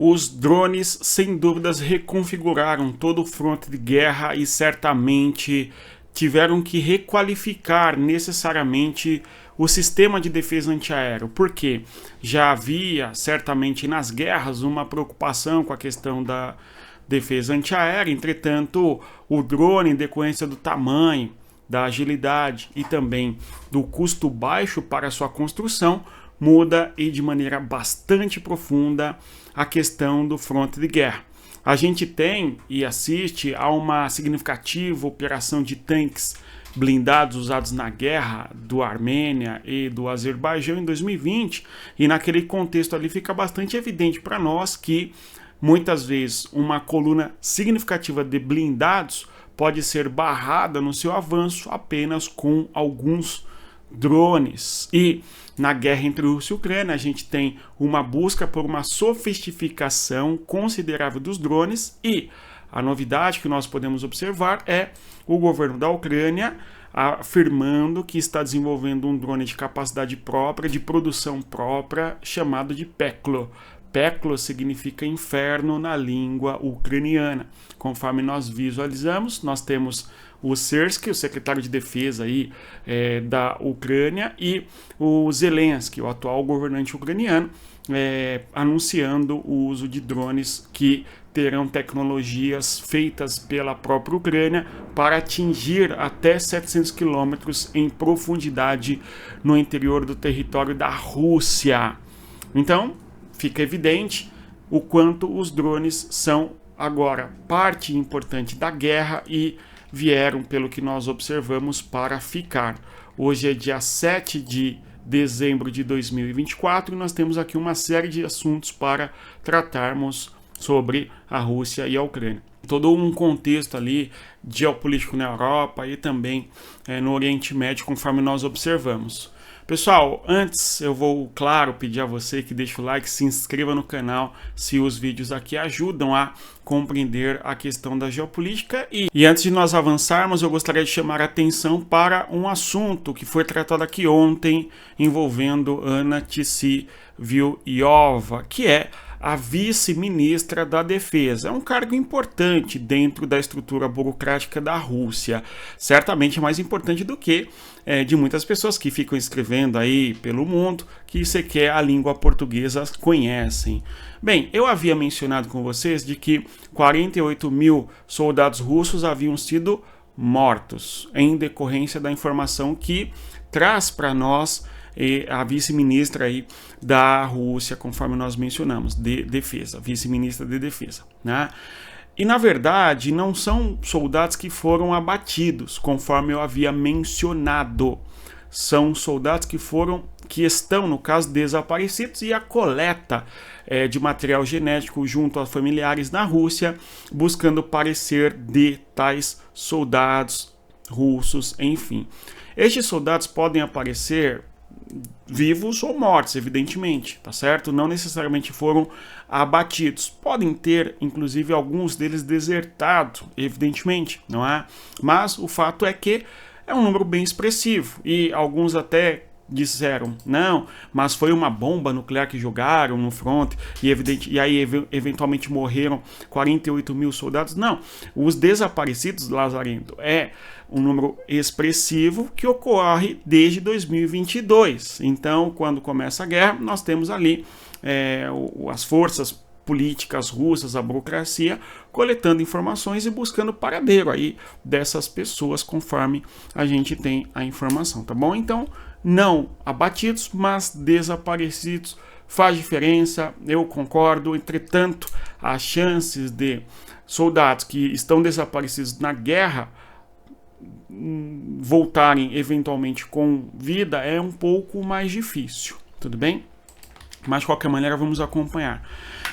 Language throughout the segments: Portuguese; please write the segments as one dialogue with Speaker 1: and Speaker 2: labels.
Speaker 1: Os drones, sem dúvidas, reconfiguraram todo o fronte de guerra e certamente tiveram que requalificar necessariamente o sistema de defesa antiaéreo, porque já havia certamente nas guerras uma preocupação com a questão da defesa antiaérea. Entretanto, o drone, em decorrência do tamanho, da agilidade e também do custo baixo para sua construção, muda e de maneira bastante profunda a questão do fronte de guerra. A gente tem e assiste a uma significativa operação de tanques blindados usados na guerra do Armênia e do Azerbaijão em 2020, e naquele contexto ali fica bastante evidente para nós que muitas vezes uma coluna significativa de blindados pode ser barrada no seu avanço apenas com alguns drones. E na guerra entre Rússia e Ucrânia a gente tem uma busca por uma sofisticação considerável dos drones, e a novidade que nós podemos observar é o governo da Ucrânia afirmando que está desenvolvendo um drone de capacidade própria, de produção própria, chamado de Peklo. Peklo significa inferno na língua ucraniana. Conforme nós visualizamos, nós temos o Syrskyi, o secretário de defesa aí, da Ucrânia, e o Zelensky, o atual governante ucraniano, anunciando o uso de drones que terão tecnologias feitas pela própria Ucrânia para atingir até 700 quilômetros em profundidade no interior do território da Rússia. Então, fica evidente o quanto os drones são agora parte importante da guerra e vieram, pelo que nós observamos, para ficar. Hoje é dia 7 de dezembro de 2024 e nós temos aqui uma série de assuntos para tratarmos sobre a Rússia e a Ucrânia. Todo um contexto ali geopolítico na Europa e também no Oriente Médio, conforme nós observamos. Pessoal, antes eu vou, claro, pedir a você que deixe o like, se inscreva no canal se os vídeos aqui ajudam a compreender a questão da geopolítica. E antes de nós avançarmos, eu gostaria de chamar a atenção para um assunto que foi tratado aqui ontem envolvendo Anna Tsiviliova, que é a vice-ministra da Defesa. É um cargo importante dentro da estrutura burocrática da Rússia. Certamente mais importante do que de muitas pessoas que ficam escrevendo aí pelo mundo, que sequer a língua portuguesa conhecem. Bem, eu havia mencionado com vocês de que 48 mil soldados russos haviam sido mortos em decorrência da informação que traz para nós a vice-ministra aí da Rússia, conforme nós mencionamos, de defesa, vice-ministra de defesa, né? E na verdade não são soldados que foram abatidos, conforme eu havia mencionado. São soldados que estão, no caso, desaparecidos, e a coleta de material genético junto a familiares na Rússia, buscando parecer de tais soldados russos, enfim. Estes soldados podem aparecer vivos ou mortos, evidentemente, tá certo? Não necessariamente foram abatidos. Podem ter, inclusive, alguns deles desertado, evidentemente, não é? Mas o fato é que é um número bem expressivo, e alguns até disseram, não, mas foi uma bomba nuclear que jogaram no front e aí eventualmente morreram 48 mil soldados. Não, os desaparecidos, Lazarento, é um número expressivo que ocorre desde 2022. Então, quando começa a guerra, nós temos ali as forças políticas russas, a burocracia, coletando informações e buscando paradeiro aí dessas pessoas, conforme a gente tem a informação, tá bom? Então, não abatidos, mas desaparecidos faz diferença, eu concordo. Entretanto, as chances de soldados que estão desaparecidos na guerra voltarem eventualmente com vida é um pouco mais difícil, tudo bem? Mas de qualquer maneira vamos acompanhar.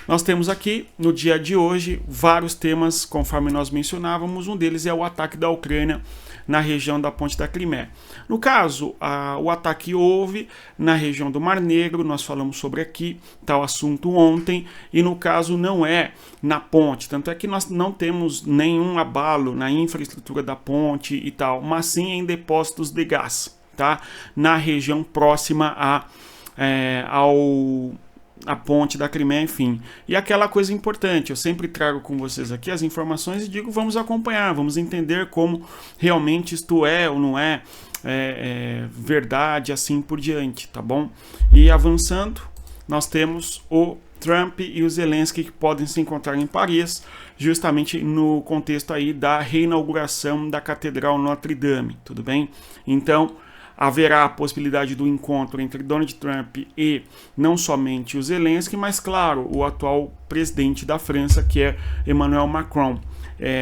Speaker 1: Nós temos aqui no dia de hoje vários temas, conforme nós mencionávamos. Um deles é o ataque da Ucrânia na região da Ponte da Crimeia. No caso, o ataque houve na região do Mar Negro, nós falamos sobre aqui tal assunto ontem, e no caso não é na ponte, tanto é que nós não temos nenhum abalo na infraestrutura da ponte e tal, mas sim em depósitos de gás, tá? Na região próxima ao a ponte da Crimeia, enfim. E aquela coisa importante, eu sempre trago com vocês aqui as informações e digo, vamos acompanhar, vamos entender como realmente isto é ou não é, verdade, assim por diante, tá bom? E avançando, nós temos o Trump e o Zelensky que podem se encontrar em Paris, justamente no contexto aí da reinauguração da Catedral Notre Dame, tudo bem? Então, haverá a possibilidade do encontro entre Donald Trump e não somente o Zelensky, mas, claro, o atual presidente da França, que é Emmanuel Macron.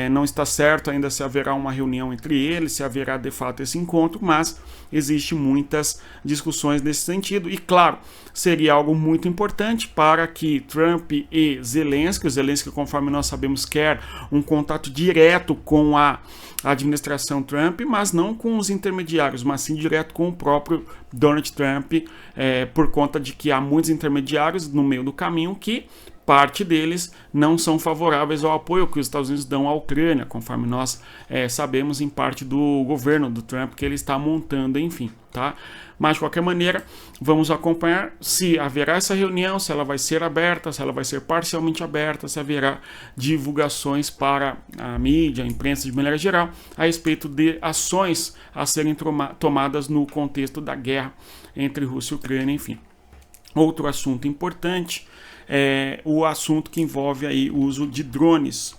Speaker 1: Não está certo ainda se haverá uma reunião entre eles, se haverá de fato esse encontro, mas existem muitas discussões nesse sentido. E, claro, seria algo muito importante para que Trump e Zelensky, o Zelensky, conforme nós sabemos, quer um contato direto com a administração Trump, mas não com os intermediários, mas sim direto com o próprio Donald Trump, por conta de que há muitos intermediários no meio do caminho que parte deles não são favoráveis ao apoio que os Estados Unidos dão à Ucrânia, conforme nós sabemos em parte do governo do Trump que ele está montando, enfim, tá? Mas de qualquer maneira, vamos acompanhar se haverá essa reunião, se ela vai ser aberta, se ela vai ser parcialmente aberta, se haverá divulgações para a mídia, a imprensa de maneira geral, a respeito de ações a serem tomadas no contexto da guerra entre Rússia e Ucrânia, enfim. Outro assunto importante é o assunto que envolve aí o uso de drones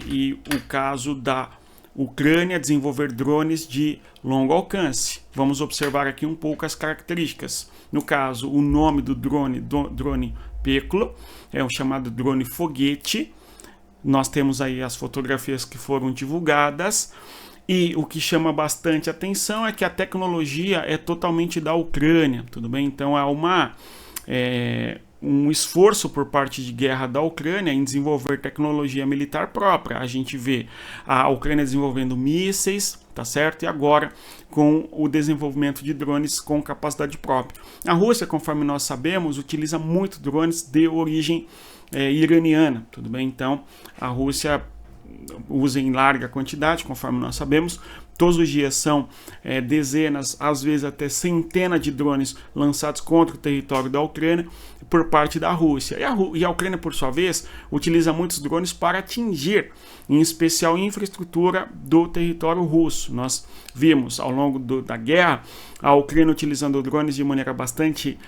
Speaker 1: e o caso da Ucrânia desenvolver drones de longo alcance. Vamos observar aqui um pouco as características. No caso, o nome do drone Peklo, é o chamado drone foguete. Nós temos aí as fotografias que foram divulgadas. E o que chama bastante atenção é que a tecnologia é totalmente da Ucrânia, tudo bem? Então há um esforço por parte de guerra da Ucrânia em desenvolver tecnologia militar própria. A gente vê a Ucrânia desenvolvendo mísseis, tá certo? E agora com o desenvolvimento de drones com capacidade própria. A Rússia, conforme nós sabemos, utiliza muito drones de origem iraniana, tudo bem? Então a Rússia usa em larga quantidade, conforme nós sabemos. Todos os dias são dezenas, às vezes até centenas de drones lançados contra o território da Ucrânia por parte da Rússia. E a Ucrânia, por sua vez, utiliza muitos drones para atingir, em especial, a infraestrutura do território russo. Nós vimos ao longo da guerra a Ucrânia utilizando drones de maneira bastante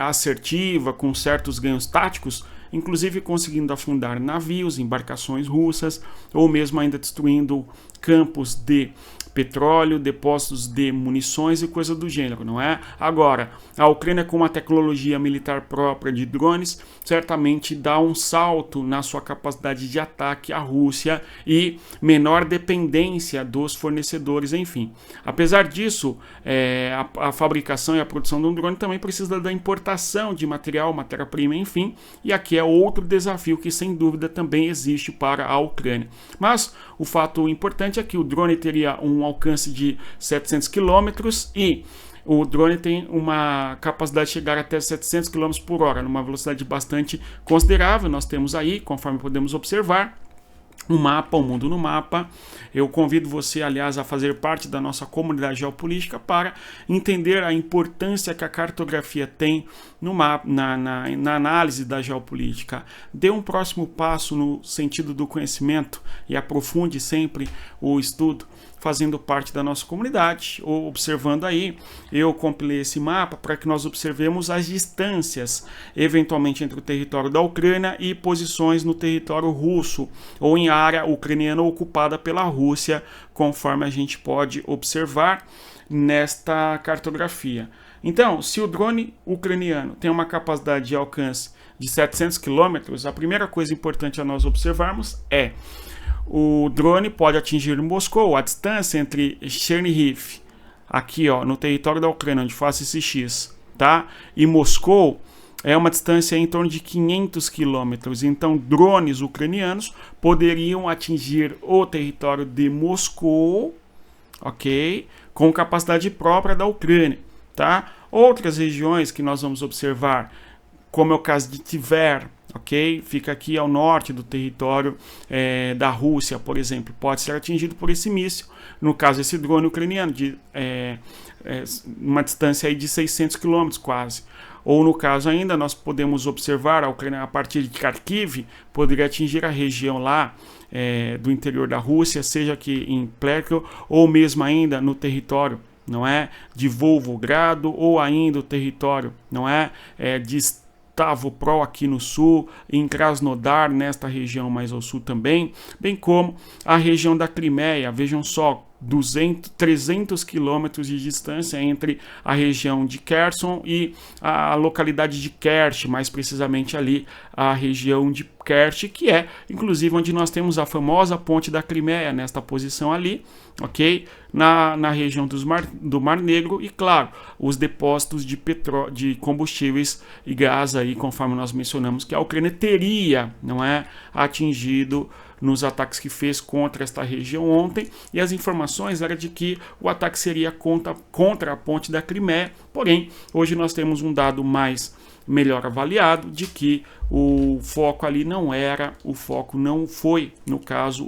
Speaker 1: assertiva, com certos ganhos táticos, inclusive conseguindo afundar navios, embarcações russas, ou mesmo ainda destruindo campos de petróleo, depósitos de munições e coisa do gênero, não é? Agora, a Ucrânia com uma tecnologia militar própria de drones, certamente dá um salto na sua capacidade de ataque à Rússia e menor dependência dos fornecedores, enfim. Apesar disso, a fabricação e a produção de um drone também precisa da importação de material, matéria-prima, enfim, e aqui é outro desafio que sem dúvida também existe para a Ucrânia. Mas o fato importante é que o drone teria um alcance de 700 km e o drone tem uma capacidade de chegar até 700 km por hora, numa velocidade bastante considerável. Nós temos aí, conforme podemos observar, um mapa, o mundo no mapa. Eu convido você, aliás, a fazer parte da nossa comunidade geopolítica para entender a importância que a cartografia tem no mapa, na análise da geopolítica. Dê um próximo passo no sentido do conhecimento e aprofunde sempre o estudo, fazendo parte da nossa comunidade, ou observando aí. Eu compilei esse mapa para que nós observemos as distâncias, eventualmente, entre o território da Ucrânia e posições no território russo, ou em área ucraniana ocupada pela Rússia, conforme a gente pode observar nesta cartografia. Então, se o drone ucraniano tem uma capacidade de alcance de 700 km, a primeira coisa importante a nós observarmos é o drone pode atingir Moscou, a distância entre Chernihiv, aqui ó, no território da Ucrânia, onde faz esse X, tá? E Moscou é uma distância em torno de 500 quilômetros. Então, drones ucranianos poderiam atingir o território de Moscou, ok? Com capacidade própria da Ucrânia, tá? Outras regiões que nós vamos observar, como é o caso de Tver, ok? Fica aqui ao norte do território da Rússia, por exemplo, pode ser atingido por esse míssil, no caso esse drone ucraniano, de uma distância aí de 600 quilômetros quase. Ou no caso ainda, nós podemos observar a Ucrânia a partir de Kharkiv, poderia atingir a região lá do interior da Rússia, seja aqui em Plerkel, ou mesmo ainda no território, não é, de Volgogrado, ou ainda o território, não é, de Stavropol aqui no sul, em Krasnodar, nesta região mais ao sul também, bem como a região da Crimeia. Vejam só, 300 quilômetros de distância entre a região de Kherson e a localidade de Kerch, mais precisamente ali a região de Kerch, que é inclusive onde nós temos a famosa ponte da Crimeia, nesta posição ali, ok? Na região do Mar Negro, e claro, os depósitos de combustíveis e gás aí, conforme nós mencionamos, que a Ucrânia teria, não é, atingido nos ataques que fez contra esta região ontem, e as informações eram de que o ataque seria contra a ponte da Crimeia, porém, hoje nós temos um dado melhor avaliado, de que o foco ali não foi, no caso,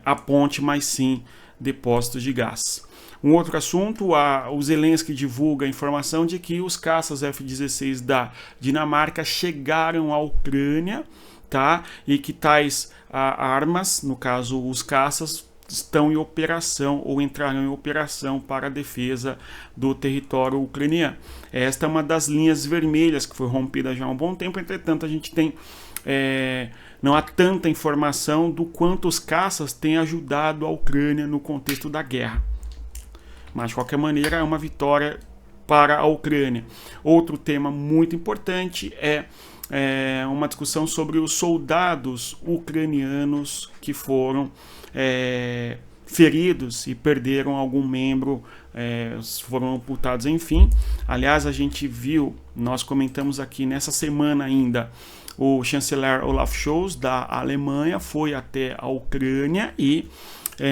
Speaker 1: a ponte, mas sim depósitos de gás. Um outro assunto, o Zelensky divulga a informação de que os caças F-16 da Dinamarca chegaram à Ucrânia, tá? E que tais armas, no caso os caças, estão em operação ou entrarão em operação para a defesa do território ucraniano. Esta é uma das linhas vermelhas que foi rompida já há um bom tempo, entretanto a gente tem não há tanta informação do quanto os caças têm ajudado a Ucrânia no contexto da guerra. Mas de qualquer maneira é uma vitória para a Ucrânia. Outro tema muito importante é uma discussão sobre os soldados ucranianos que foram feridos e perderam algum membro, foram amputados, enfim. Aliás, a gente viu, nós comentamos aqui nessa semana ainda, o chanceler Olaf Scholz da Alemanha foi até a Ucrânia e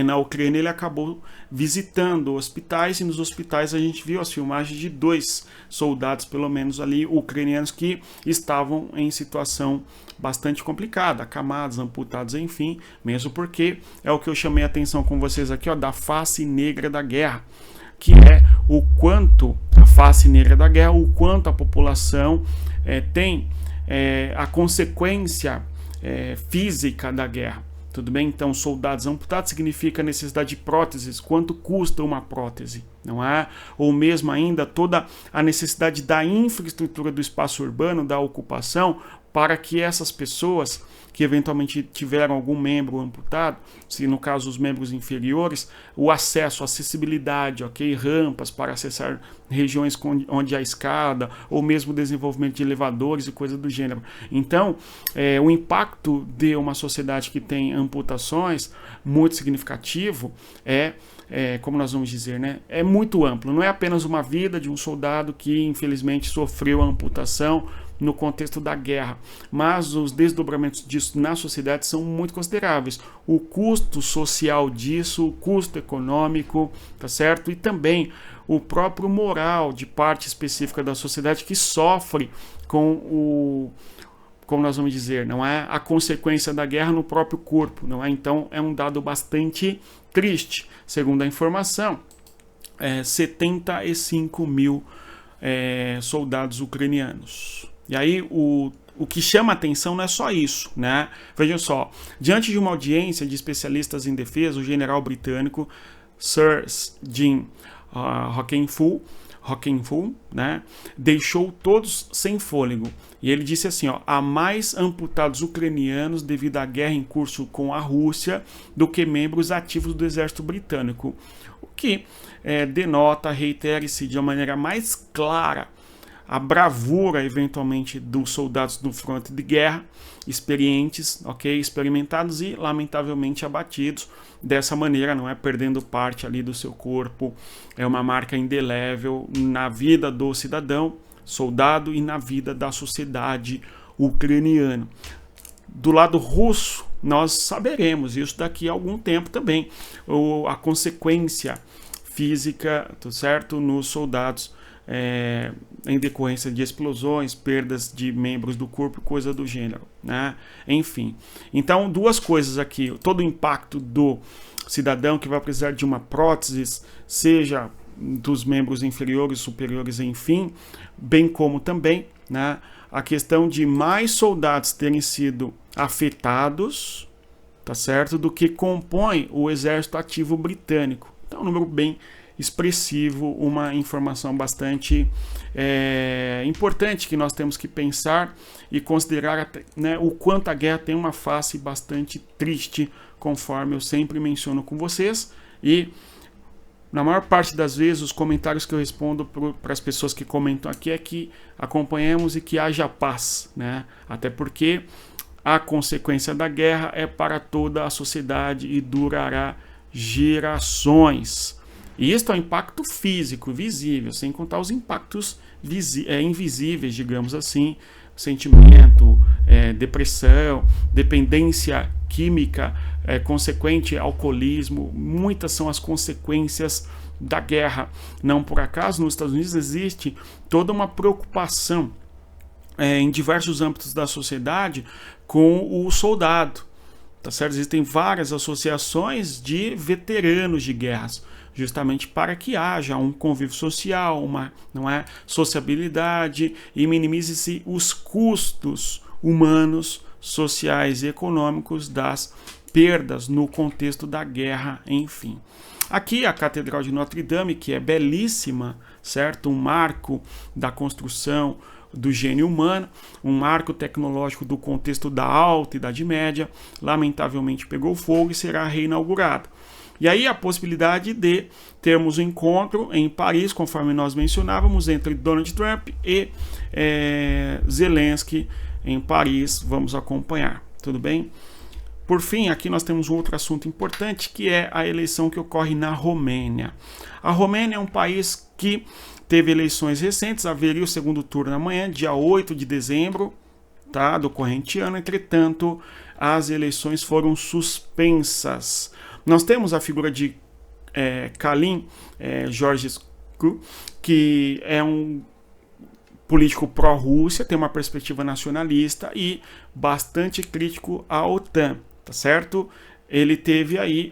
Speaker 1: na Ucrânia ele acabou visitando hospitais, e nos hospitais a gente viu as filmagens de 2 soldados, pelo menos ali, ucranianos, que estavam em situação bastante complicada, acamados, amputados, enfim, mesmo porque é o que eu chamei a atenção com vocês aqui, ó, da face negra da guerra, que é o quanto a face negra da guerra, o quanto a população tem a consequência física da guerra. Tudo bem? Então, soldados amputados significa necessidade de próteses. Quanto custa uma prótese? Não é? Ou mesmo ainda toda a necessidade da infraestrutura do espaço urbano, da ocupação, para que essas pessoas que eventualmente tiveram algum membro amputado, se no caso os membros inferiores, o acesso, a acessibilidade, ok, rampas para acessar regiões onde há escada, ou mesmo o desenvolvimento de elevadores e coisas do gênero. Então, o impacto de uma sociedade que tem amputações muito significativo como nós vamos dizer, né? É muito amplo. Não é apenas uma vida de um soldado que infelizmente sofreu a amputação no contexto da guerra, mas os desdobramentos disso na sociedade são muito consideráveis. O custo social disso, o custo econômico, tá certo? E também o próprio moral de parte específica da sociedade que sofre com como nós vamos dizer, não é, a consequência da guerra no próprio corpo, não é? Então é um dado bastante triste. Segundo a informação, 75 mil soldados ucranianos. E aí o que chama a atenção não é só isso, né? Vejam só, diante de uma audiência de especialistas em defesa, o general britânico Sir Jim Hockenfull, né, deixou todos sem fôlego. E ele disse assim, ó, há mais amputados ucranianos devido à guerra em curso com a Rússia do que membros ativos do exército britânico. O que denota, reitera-se de uma maneira mais clara, a bravura, eventualmente, dos soldados no fronte de guerra, experientes, experimentados e, lamentavelmente, abatidos dessa maneira, não é? Perdendo parte ali do seu corpo. É uma marca indelével na vida do cidadão, soldado, e na vida da sociedade ucraniana. Do lado russo, nós saberemos isso daqui a algum tempo também, a consequência física, certo, nos soldados em decorrência de explosões, perdas de membros do corpo, coisa do gênero, né? Enfim, então duas coisas aqui: todo o impacto do cidadão que vai precisar de uma prótese, seja dos membros inferiores, superiores, enfim, bem como também, né, a questão de mais soldados terem sido afetados, tá certo, do que compõe o exército ativo britânico. Então, um número bem expressivo, uma informação bastante importante que nós temos que pensar e considerar, né, o quanto a guerra tem uma face bastante triste, conforme eu sempre menciono com vocês. E na maior parte das vezes os comentários que eu respondo para as pessoas que comentam aqui é que acompanhemos e que haja paz, né? Até porque a consequência da guerra é para toda a sociedade e durará gerações. E isso é um impacto físico, visível, sem contar os impactos invisíveis, digamos assim, sentimento, depressão, dependência química, consequente alcoolismo. Muitas são as consequências da guerra. Não por acaso, nos Estados Unidos existe toda uma preocupação em diversos âmbitos da sociedade com o soldado. Tá certo? Existem várias associações de veteranos de guerras, justamente para que haja um convívio social, uma sociabilidade, e minimize-se os custos humanos, sociais e econômicos das perdas no contexto da guerra, enfim. Aqui a Catedral de Notre Dame, que é belíssima, certo? Um marco da construção do gênio humano, um marco tecnológico do contexto da Alta Idade Média, lamentavelmente pegou fogo e será reinaugurado. E aí a possibilidade de termos um encontro em Paris, conforme nós mencionávamos, entre Donald Trump e Zelensky em Paris. Vamos acompanhar, tudo bem? Por fim, aqui nós temos um outro assunto importante, que é a eleição que ocorre na Romênia. A Romênia é um país que teve eleições recentes, haveria o segundo turno amanhã, dia 8 de dezembro, tá, do corrente ano. Entretanto, as eleições foram suspensas. Nós temos a figura de Kalin Georgescu, que é um político pró-Rússia, tem uma perspectiva nacionalista e bastante crítico à OTAN, tá certo? Ele teve aí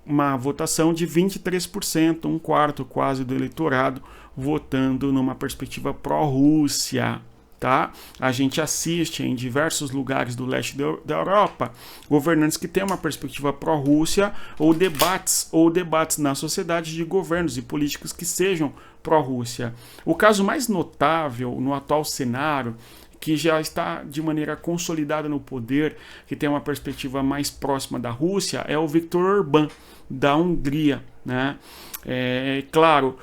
Speaker 1: uma votação de 23%, um quarto quase do eleitorado, votando numa perspectiva pró-Rússia, tá? A gente assiste em diversos lugares do leste da Europa governantes que têm uma perspectiva pró-Rússia ou debates na sociedade de governos e políticos que sejam pró-Rússia. O caso mais notável no atual cenário, que já está de maneira consolidada no poder, que tem uma perspectiva mais próxima da Rússia, é o Viktor Orbán, da Hungria, né? Claro,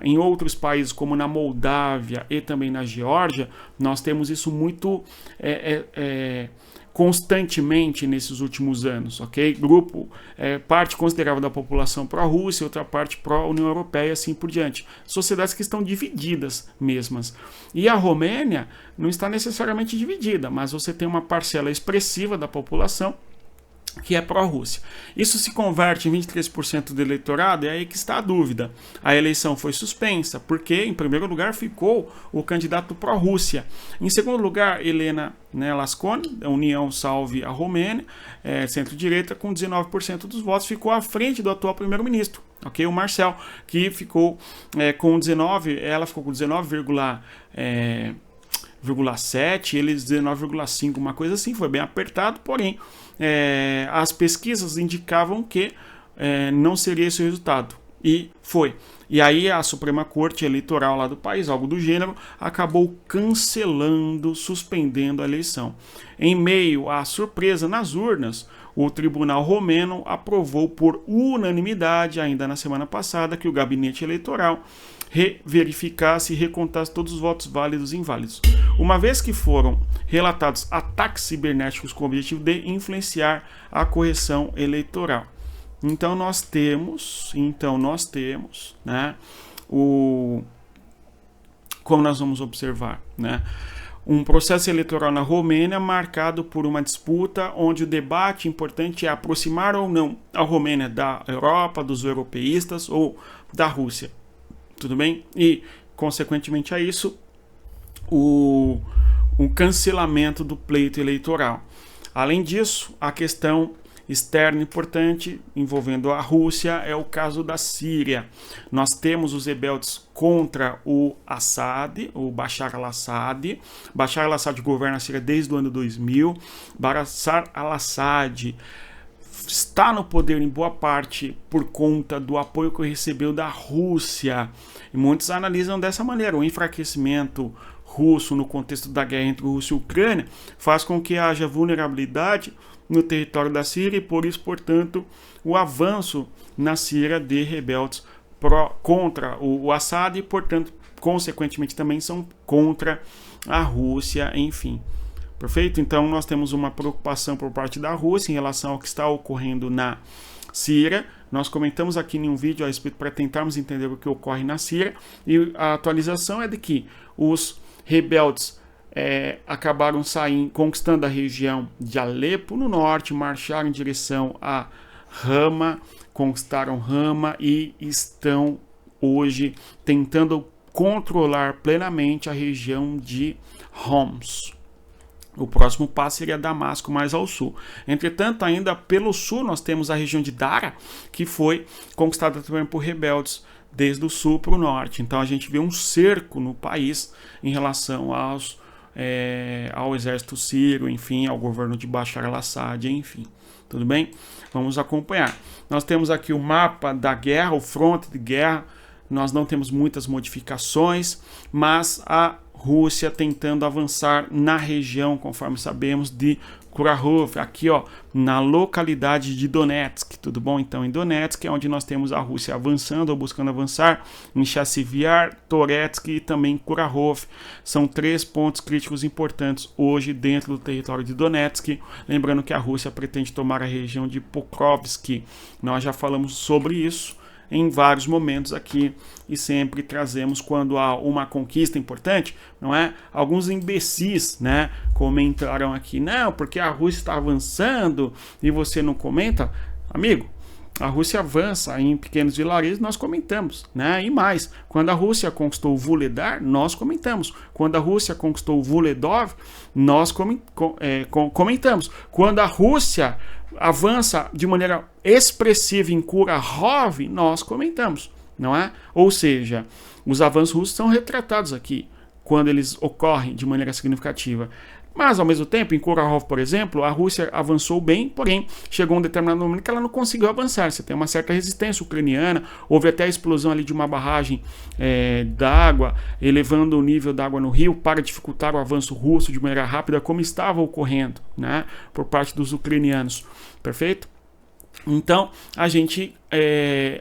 Speaker 1: em outros países, como na Moldávia e também na Geórgia, nós temos isso muito constantemente nesses últimos anos, ok? Parte considerável da população pró-Rússia, outra parte pró-União Europeia e assim por diante. Sociedades que estão divididas mesmas. E a Romênia não está necessariamente dividida, mas você tem uma parcela expressiva da população que é pró-Rússia. Isso se converte em 23% do eleitorado, e é aí que está a dúvida. A eleição foi suspensa, porque, em primeiro lugar, ficou o candidato pró-Rússia. Em segundo lugar, Helena Lasconi, da União Salve a Romênia, centro-direita, com 19% dos votos, ficou à frente do atual primeiro-ministro, ok? O Marcel, que ficou com 19%, ela ficou com 19,7%, eles 19,5%, uma coisa assim, foi bem apertado, porém as pesquisas indicavam que não seria esse o resultado, e foi. E aí a Suprema Corte Eleitoral lá do país, algo do gênero, acabou cancelando, suspendendo a eleição. Em meio à surpresa nas urnas, o Tribunal Romeno aprovou por unanimidade, ainda na semana passada, que o gabinete eleitoral verificasse e recontasse todos os votos válidos e inválidos, uma vez que foram relatados ataques cibernéticos com o objetivo de influenciar a correção eleitoral. Então nós temos, né, como nós vamos observar, né, um processo eleitoral na Romênia marcado por uma disputa onde o debate importante é aproximar ou não a Romênia da Europa, dos europeístas ou da Rússia. tudo bem? E, consequentemente a isso, o cancelamento do pleito eleitoral. Além disso, a questão externa importante envolvendo a Rússia é o caso da Síria. Nós temos os rebeldes contra o Assad, o Bashar al-Assad. Bashar al-Assad governa a Síria desde o ano 2000. Bashar al-Assad está no poder em boa parte por conta do apoio que recebeu da Rússia. E muitos analisam dessa maneira: o enfraquecimento russo no contexto da guerra entre Rússia e Ucrânia faz com que haja vulnerabilidade no território da Síria e, por isso, portanto, o avanço na Síria de rebeldes contra o Assad e, portanto, consequentemente também são contra a Rússia, enfim. Perfeito? Então, nós temos uma preocupação por parte da Rússia em relação ao que está ocorrendo na Síria. Nós comentamos aqui em um vídeo a respeito para tentarmos entender o que ocorre na Síria, e a atualização é de que os rebeldes acabaram conquistando a região de Alepo no norte, marcharam em direção a Rama, conquistaram Rama e estão hoje tentando controlar plenamente a região de Homs. O próximo passo seria Damasco, mais ao sul. Entretanto, ainda pelo sul, nós temos a região de Dara, que foi conquistada também por rebeldes desde o sul para o norte. Então a gente vê um cerco no país em relação ao exército sírio, enfim, ao governo de Bashar al-Assad, enfim. Tudo bem? Vamos acompanhar. Nós temos aqui o mapa da guerra, o fronte de guerra. Nós não temos muitas modificações, mas a Rússia tentando avançar na região, conforme sabemos, de Kurakhove, aqui ó, na localidade de Donetsk, tudo bom? Então em Donetsk é onde nós temos a Rússia avançando ou buscando avançar, em Chassivyar, Toretsk e também Kurakhove. São 3 pontos críticos importantes hoje dentro do território de Donetsk. Lembrando que a Rússia pretende tomar a região de Pokrovsk. Nós já falamos sobre isso em vários momentos aqui e sempre trazemos quando há uma conquista importante, não é? Alguns imbecis, né, comentaram aqui, não, porque a Rússia está avançando e você não comenta. Amigo, a Rússia avança em pequenos vilarejos, nós comentamos, né? E mais, quando a Rússia conquistou o Vuhledar, nós comentamos. Quando a Rússia conquistou o Vuhledov, nós comentamos. Quando a Rússia avança de maneira expressiva em Kurakhove, nós comentamos, não é? Ou seja, os avanços russos são retratados aqui, quando eles ocorrem de maneira significativa. Mas, ao mesmo tempo, em Kurakhove, por exemplo, a Rússia avançou bem, porém, chegou um determinado momento que ela não conseguiu avançar. Você tem uma certa resistência ucraniana, houve até a explosão ali de uma barragem d'água, elevando o nível d'água no rio para dificultar o avanço russo de maneira rápida, como estava ocorrendo, né, por parte dos ucranianos. Perfeito? Então, a gente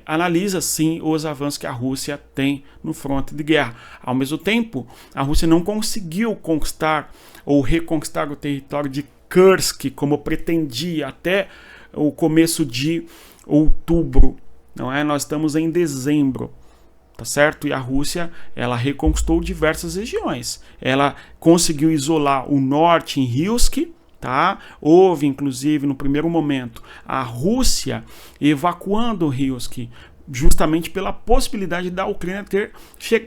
Speaker 1: analisa, sim, os avanços que a Rússia tem no fronte de guerra. Ao mesmo tempo, a Rússia não conseguiu conquistar ou reconquistar o território de Kursk, como pretendia até o começo de outubro. Não é? Nós estamos em dezembro. Tá certo? E a Rússia, ela reconquistou diversas regiões. Ela conseguiu isolar o norte em Rilsk. Tá? Houve, inclusive, no primeiro momento, a Rússia evacuando Rilsk, justamente pela possibilidade da Ucrânia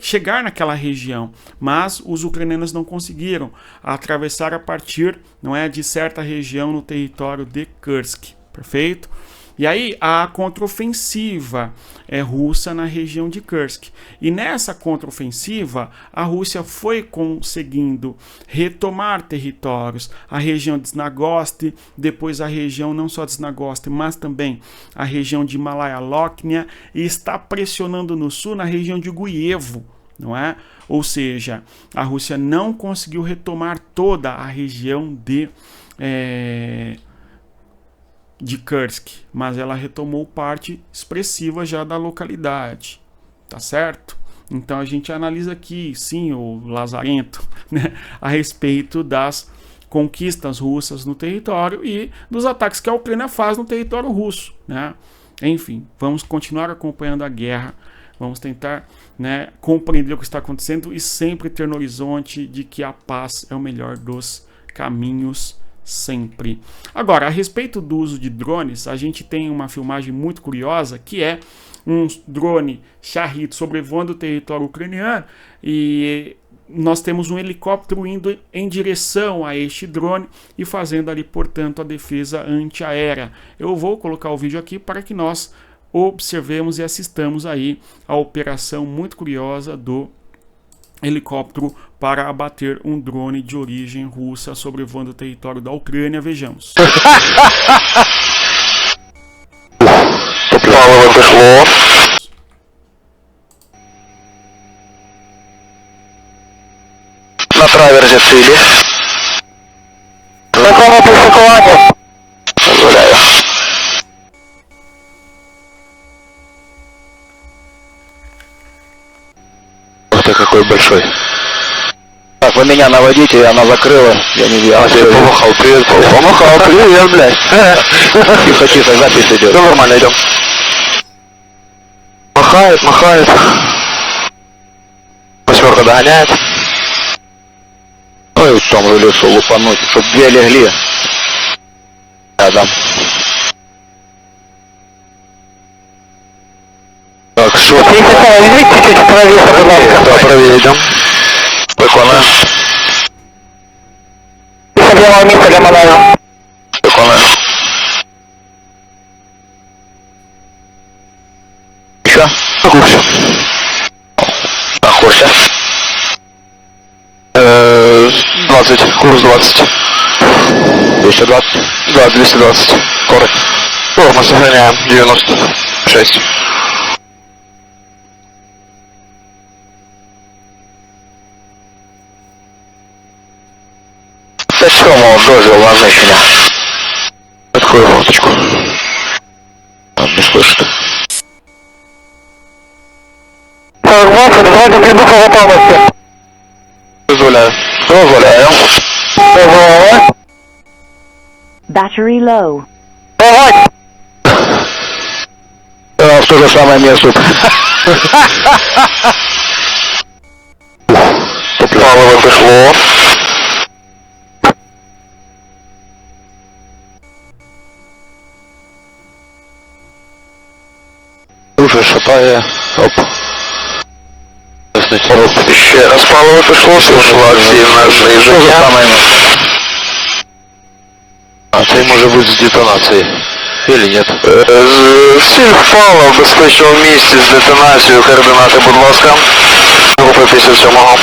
Speaker 1: chegar naquela região. Mas os ucranianos não conseguiram atravessar a partir, não é, de certa região no território de Kursk. Perfeito? E aí a contraofensiva russa na região de Kursk. E nessa contraofensiva, a Rússia foi conseguindo retomar territórios. A região de Znagost, depois a região não só de Znagost, mas também a região de Malaya Lochnaya, e está pressionando no sul na região de Guievo. Não é? Ou seja, a Rússia não conseguiu retomar toda a região de Kursk, mas ela retomou parte expressiva já da localidade, tá certo? Então a gente analisa aqui, sim, o Lazarento, né, a respeito das conquistas russas no território e dos ataques que a Ucrânia faz no território russo, né? Enfim, vamos continuar acompanhando a guerra, vamos tentar, né, compreender o que está acontecendo e sempre ter no horizonte de que a paz é o melhor dos caminhos sempre. Agora, a respeito do uso de drones, a gente tem uma filmagem muito curiosa que é um drone Shahed sobrevoando o território ucraniano e nós temos um helicóptero indo em direção a este drone e fazendo ali, portanto, a defesa antiaérea. Eu vou colocar o vídeo aqui para que nós observemos e assistamos aí a operação muito curiosa do helicóptero para abater um drone de origem russa sobrevoando o território da Ucrânia. Vejamos.
Speaker 2: На траверзе цілі. Такому присикуванню. Дозволяю. Ух ты, какой большой. Так, вы меня наводите, она закрыла. Я не видел. Я помахал, привет, помахал, привет, блядь. Тихо, тихо, запись идет. Все нормально, идем. Махает, махает. Восьмерка догоняет. Ой, там решил лупануть, чтоб две легли. Рядом. Так, что? Чуть-чуть правее, пожалуйста. Да, правее идем. Виконуем. Собрала место для модели. Виконуем. Еще? На курсе. На курсе. 20, курс 20. 220? Да, 220. Коротко. О, мы сохраняем 96. До 7-го дозвел назначения. Открою форточку. Не слышит. 20, прибыка готовности. Дозволяю. Дозволяю. Дозволяю.
Speaker 3: Battery low.
Speaker 2: Давай! В то же самое место. Топливо пришло. Уже шатая. Оп. Ще раз паливо пришло, ушла активное снижение. А це може бути з детонацією. Или нет? Ціль впала в безпечному місці з детонацією. Координати, будь ласка. Групи 57-го.